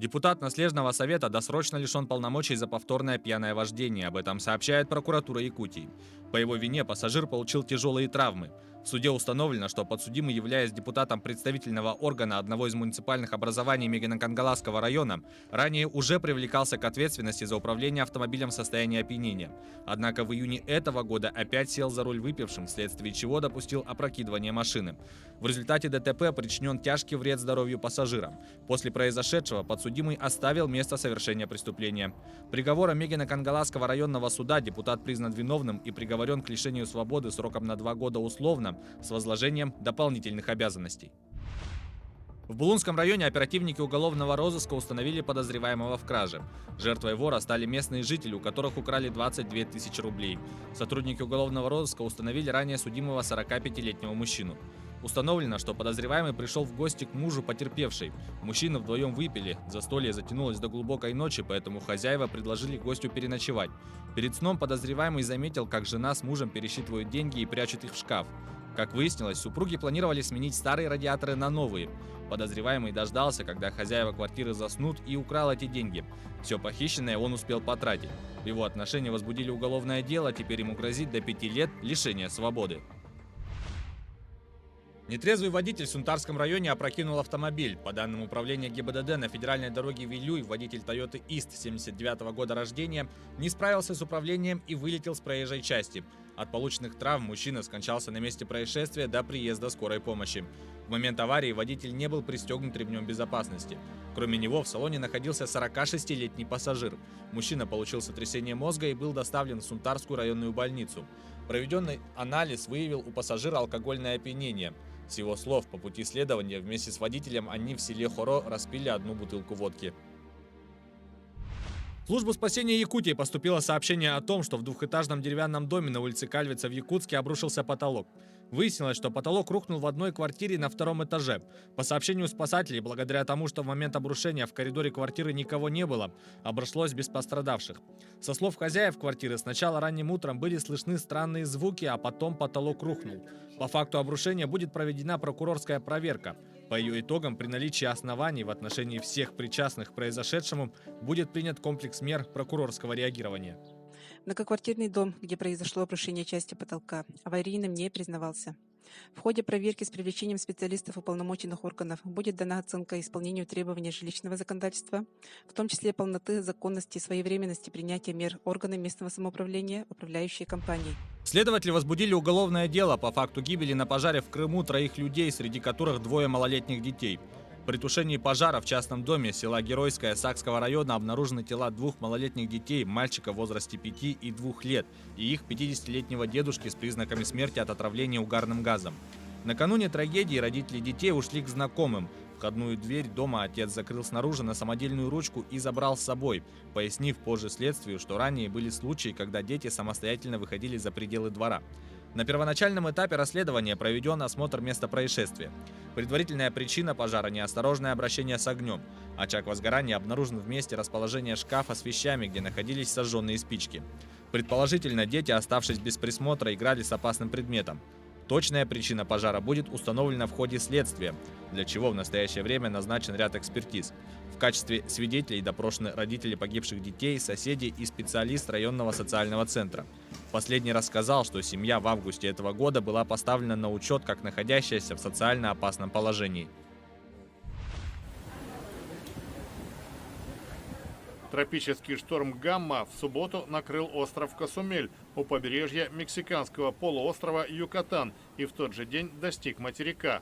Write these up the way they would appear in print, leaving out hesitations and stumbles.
Депутат наследного совета досрочно лишен полномочий за повторное пьяное вождение. Об этом сообщает прокуратура Якутии. По его вине пассажир получил тяжелые травмы. В суде установлено, что подсудимый, являясь депутатом представительного органа одного из муниципальных образований Мегино-Кангаласского района, ранее уже привлекался к ответственности за управление автомобилем в состоянии опьянения. Однако в июне этого года опять сел за руль выпившим, вследствие чего допустил опрокидывание машины. В результате ДТП причинен тяжкий вред здоровью пассажира. После произошедшего подсудимый оставил место совершения преступления. Приговором Мегино-Кангаласского районного суда депутат признан виновным и приговорен к лишению свободы сроком на 2 года условно с возложением дополнительных обязанностей. В Булунском районе оперативники уголовного розыска установили подозреваемого в краже. Жертвой вора стали местные жители, у которых украли 22 тысячи рублей. Сотрудники уголовного розыска установили ранее судимого 45-летнего мужчину. Установлено, что подозреваемый пришел в гости к мужу потерпевшей. Мужчины вдвоем выпили, застолье затянулось до глубокой ночи, поэтому хозяева предложили гостю переночевать. Перед сном подозреваемый заметил, как жена с мужем пересчитывают деньги и прячут их в шкаф. Как выяснилось, супруги планировали сменить старые радиаторы на новые. Подозреваемый дождался, когда хозяева квартиры заснут, и украл эти деньги. Все похищенное он успел потратить. В его отношении возбудили уголовное дело, теперь ему грозит до 5 лет лишения свободы. Нетрезвый водитель в Сунтарском районе опрокинул автомобиль. По данным управления ГИБДД, на федеральной дороге Вилюй водитель Toyota Ист 79 года рождения не справился с управлением и вылетел с проезжей части. От полученных травм мужчина скончался на месте происшествия до приезда скорой помощи. В момент аварии водитель не был пристегнут ремнем безопасности. Кроме него в салоне находился 46-летний пассажир. Мужчина получил сотрясение мозга и был доставлен в Сунтарскую районную больницу. Проведенный анализ выявил у пассажира алкогольное опьянение. С его слов, по пути следования вместе с водителем они в селе Хоро распили 1 бутылку водки. В службу спасения Якутии поступило сообщение о том, что в двухэтажном деревянном доме на улице Кальвица в Якутске обрушился потолок. Выяснилось, что потолок рухнул в одной квартире на 2-м этаже. По сообщению спасателей, благодаря тому, что в момент обрушения в коридоре квартиры никого не было, обошлось без пострадавших. Со слов хозяев квартиры, сначала ранним утром были слышны странные звуки, а потом потолок рухнул. По факту обрушения будет проведена прокурорская проверка. По ее итогам, при наличии оснований в отношении всех причастных к произошедшему, будет принят комплекс мер прокурорского реагирования. Многоквартирный дом, где произошло обрушение части потолка, аварийным не признавался. В ходе проверки с привлечением специалистов уполномоченных органов будет дана оценка исполнению требований жилищного законодательства, в том числе полноты, законности и своевременности принятия мер органами местного самоуправления, управляющей компанией. Следователи возбудили уголовное дело по факту гибели на пожаре в Крыму 3 людей, среди которых 2 малолетних детей. При тушении пожара в частном доме села Геройское Сакского района обнаружены тела 2 малолетних детей, мальчика в возрасте 5 и 2 лет, и их 50-летнего дедушки с признаками смерти от отравления угарным газом. Накануне трагедии родители детей ушли к знакомым. Входную дверь дома отец закрыл снаружи на самодельную ручку и забрал с собой, пояснив позже следствию, что ранее были случаи, когда дети самостоятельно выходили за пределы двора. На первоначальном этапе расследования проведен осмотр места происшествия. Предварительная причина пожара – неосторожное обращение с огнем. Очаг возгорания обнаружен в месте расположения шкафа с вещами, где находились сожженные спички. Предположительно, дети, оставшись без присмотра, играли с опасным предметом. Точная причина пожара будет установлена в ходе следствия, для чего в настоящее время назначен ряд экспертиз. В качестве свидетелей допрошены родители погибших детей, соседи и специалист районного социального центра. Последний рассказал, что семья в августе этого года была поставлена на учет как находящаяся в социально опасном положении. Тропический шторм «Гамма» в субботу накрыл остров Касумель у побережья мексиканского полуострова Юкатан и в тот же день достиг материка.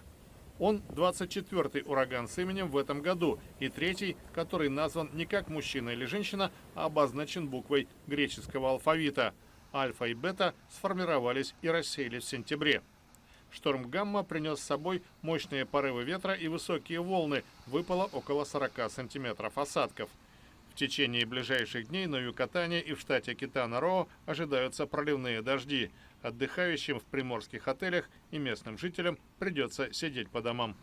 Он 24-й ураган с именем в этом году и 3-й, который назван не как мужчина или женщина, а обозначен буквой греческого алфавита. Альфа и бета сформировались и рассеялись в сентябре. Шторм «Гамма» принес с собой мощные порывы ветра и высокие волны, выпало около 40 сантиметров осадков. В течение ближайших дней на Юкатане и в штате Китана-Роо ожидаются проливные дожди. Отдыхающим в приморских отелях и местным жителям придется сидеть по домам.